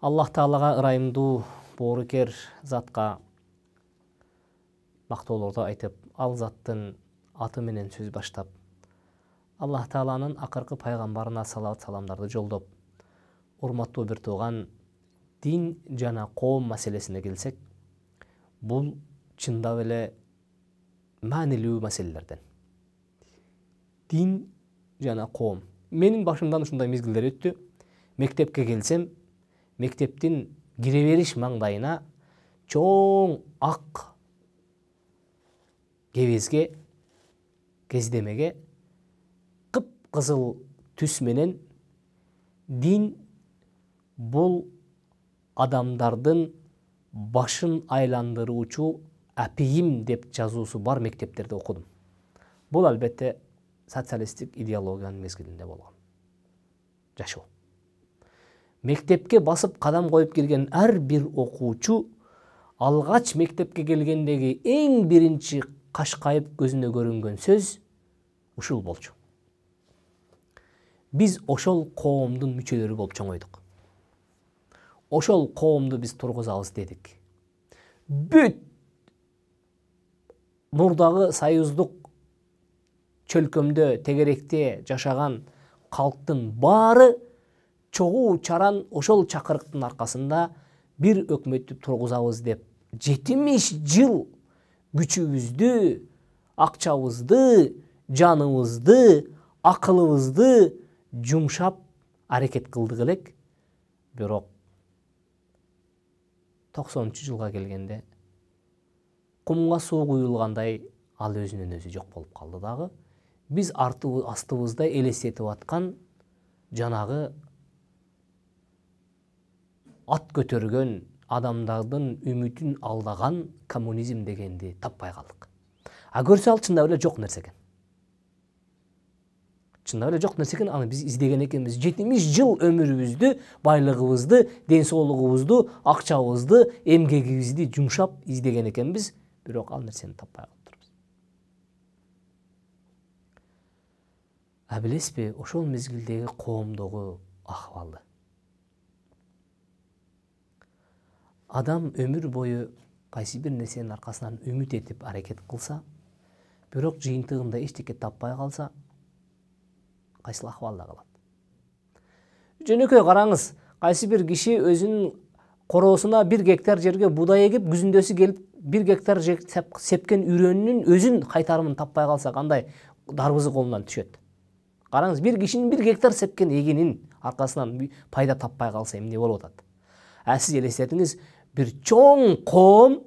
Аллах Таалага ырайымдуу боорукер затка мактоолорду айтып, ал заттын аты менен сөз баштап, Аллах Тааланын акыркы пайгамбарына салават саламдарды жолдоп, урматтуу бир тууган, дин жана коом маселесине келсек, бул чындап эле маанилүү маселелерден. Дин жана коом. Менин башымдан ушундай мезгилдер өттү. Мектепке келсем, мектептин кире бериш маңдайына чоң ак кебезге, кездемеге кып-кызыл түс менен дин бул адамдардын башын айландыруучу апийим деп жазуусу бар мектептерде окудум. Бул албетте социалисттик идеологиянын мезгилинде болгон жашоо. Мектепке басып кадам коюп келген ар бир окуучу алгач мектепке келгендеги эң биринчи кашкайып көзүнө көрүнгөн сөз ушул болчу. Биз ошол коомдун мүчөлөрү болуп чоңойдук. Ошол коомду биз тургузабыз дедик. Бүт мурдагы союздук чөлкөмдө, тегеректе жашаган калктын баары чогуу чаран ошол чакырыктын аркасында бир өкмөттү тургузабыз деп 70 жыл күчүбүздү, акчабызды, жаныбызды, акылыбызды жумшап аракет кылдык элек. Бирок 90-жылга келгенде кумга суу куюлгандай ал өзүнөн өзү жок болуп калды дагы. Биз астыбызда элестетип аткан жанагы ат көтөргөн адамдардын үмүтүн алдаган коммунизм дегенди таппай калдык. А көрсө ал чындап эле жок нерсе экен. Чындап эле жок нерсе экен, аны биз издеген экенбиз. 70 жыл өмүрүбүздү, байлыгыбызды, ден соолугубузду, акчабызды, эмгегибизди жумшап издеген экенбиз, бирок ал нерсени таппай калыптырбыз. А билесизби, ошол мезгилдеги коомдогу акыбалды. Адам өмүр бою кайсы бир нерсенин аркасынан үмүт этип аракет кылса, бирок жыйынтыгында эчтеке таппай калса, кайсыл акыбалда калат. Жөнөкөй караңыз, кайсы бир киши өзүнүн короосуна 1 гектар жерге будай эгип, күзүндөсү келип 1 гектар жер сепкен үрөнүнүн өзүн кайтарымын таппай калса, кандай дарбызы колунан түшөт. Караңыз, бир кишинин 1 гектар сепкен эгинин аркасынан пайда таппай калса эмне болуп атат? А сиз элестетиңиз, бир чоң коом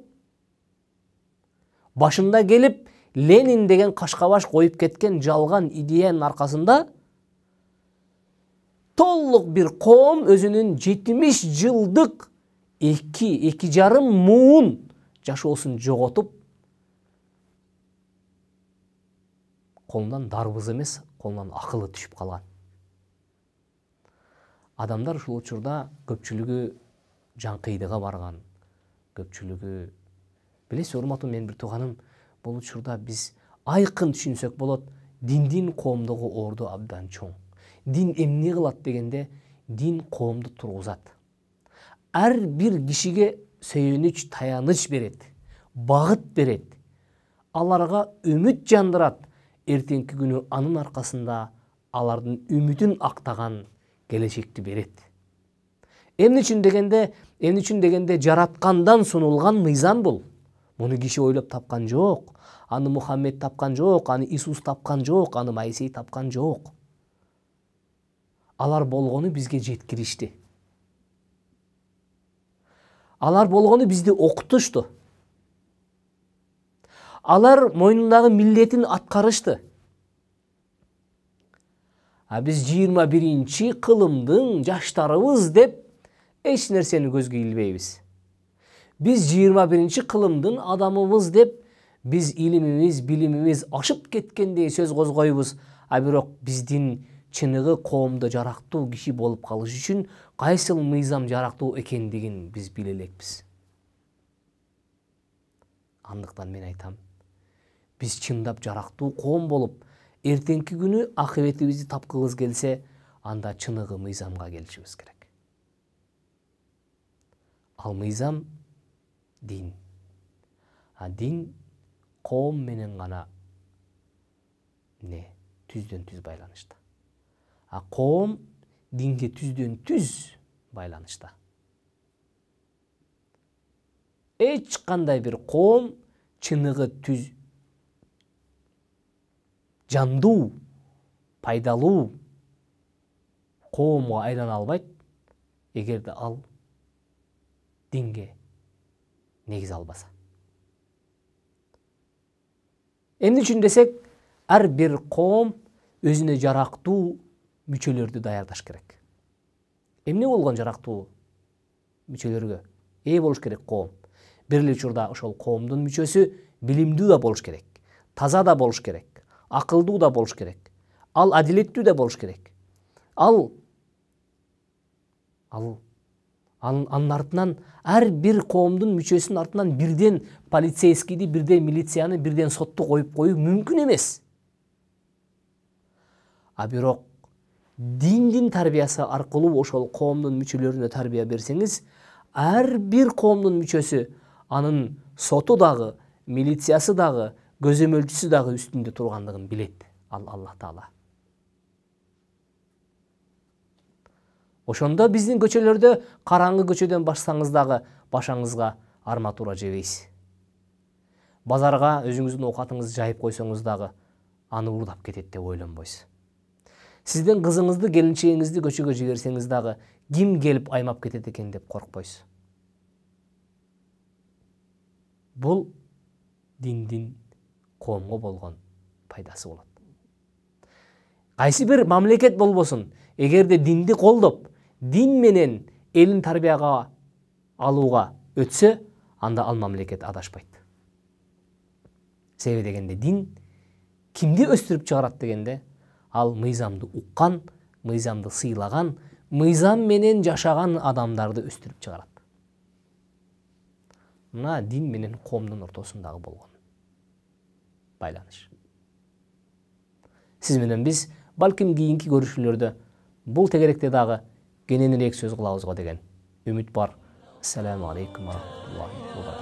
башында келип Ленин деген кашкабаш коюп кеткен жалган идеянын аркасында толук бир коом өзүнүн 70 жылдык 2,5 муун жашоосун жоготуп, колунан дарбыз эмес, колунан акылы түшүп калган. Адамдар ушул учурда көпчүлүгү жаңкыйдыга барган, көпчүлүгү, билесиз, урматтуу менин бир тууганым, бул учурда биз айкын түшүнсөк болот, диндин коомдогу орду абдан чоң. Дин эмне кылат дегенде, дин коомду тургузат. Ар бир кишиге сөйөнүч, таяныч берет, багыт берет, аларга үмүт жандырат. Эртеңки күнү анын аркасында алардын үмүтүн актаган келечекти берет. Эмне үчүн дегенде жараткандан сунулган мыйзам бул. Муну киши ойлоп тапкан жок. Аны Мухаммед тапкан жок, аны Иисус тапкан жок, аны Моисей тапкан жок. Алар болгону бизге жеткиришти. Алар болгону бизди окутушту. Алар мойнундагы милдетин аткарышты. А биз 21-чи кылымдын жаштарыбыз деп эч нерсени көзгө илбейбиз. Биз 21-чи кылымдын адамыбыз деп биз илимибиз, билимибиз ашып кеткендей сөз козгойбуз. А бирок биздин чыныгы коомдо жарактуу киши болуп калыш үчүн кайсыл мыйзам жарактуу экендигин биз биле элекпиз. Андыктан мен айтам, биз чындап жарактуу коом болуп, эртеңки күнү акыбетибизди тапкыбыз келсе, анда чыныгы мыйзамга келишибиз керек. Ал мыйзам дин. Дин коом менен гана түздөн түз байланышта. Коом динге түздөн түз байланышта. Эч кандай бир коом чыныгы түз жандуу, пайдалуу коомго айлана албайт, эгерде ал динге негиз албаса. Эмне үчүн десек, ар бир коом өзүнө жарактуу мүчөлөрдү даярдаш керек. Эмне болгон жарактуу мүчөлөргө ээ болуш керек коом? Бир эле учурда ошол коомдун мүчөсү билимдүү да болуш керек, таза да болуш керек, акылдуу да болуш керек, ал адилеттүү да болуш керек. Анын артынан ар бир коомдун мүчөсүнүн артынан бирден полицейскийди, бирден милицияны, бирден сотту коюп коюу мүмкүн эмес. Бирок диндин тарбиясы аркылуу ошол коомдун мүчөлөрүнө тарбия берсеңиз, ар бир коомдун мүчөсү анын соту дагы, милициясы дагы, көзөмөлчүсү дагы үстүндө тургандыгын билет ал Аллах Таала. Ошондо биздин көчөлөрдө караңгы көчөдөн башсаңыз дагы башыңызга арматура жебейсиз. Базарга өзүңүздүн оокатыңызды жайып койсоңуз дагы аны уурдап кетет деп ойлонбойсуз. Сиздин кызыңызды, келинчегиңизди көчөгө жиберсеңиз дагы ким келип аймап кетет экен деп коркпойсуз. Бул диндин коомго болгон пайдасы болот. Кайсы бир мамлекет болбосун, эгерде динди колдоп, дин менен элин тарбияга алууга өтсө, анда ал мамлекет адашпайт. Себеби дегенде дин кимди өстүрүп чыгарат дегенде, ал мыйзамды уккан, мыйзамды сыйлаган, мыйзам менен жашаган адамдарды өстүрүп чыгарат. Мына дин менен коомдун ортосундагы болгон байланыш. Сиз менен биз балким кийинки көрүшүүлөрдө бул тегеректе дагы кененирээк сөз кылабызга деген үмүт бар. Ассаламу алейкум ва рахматуллахи ва баракатух.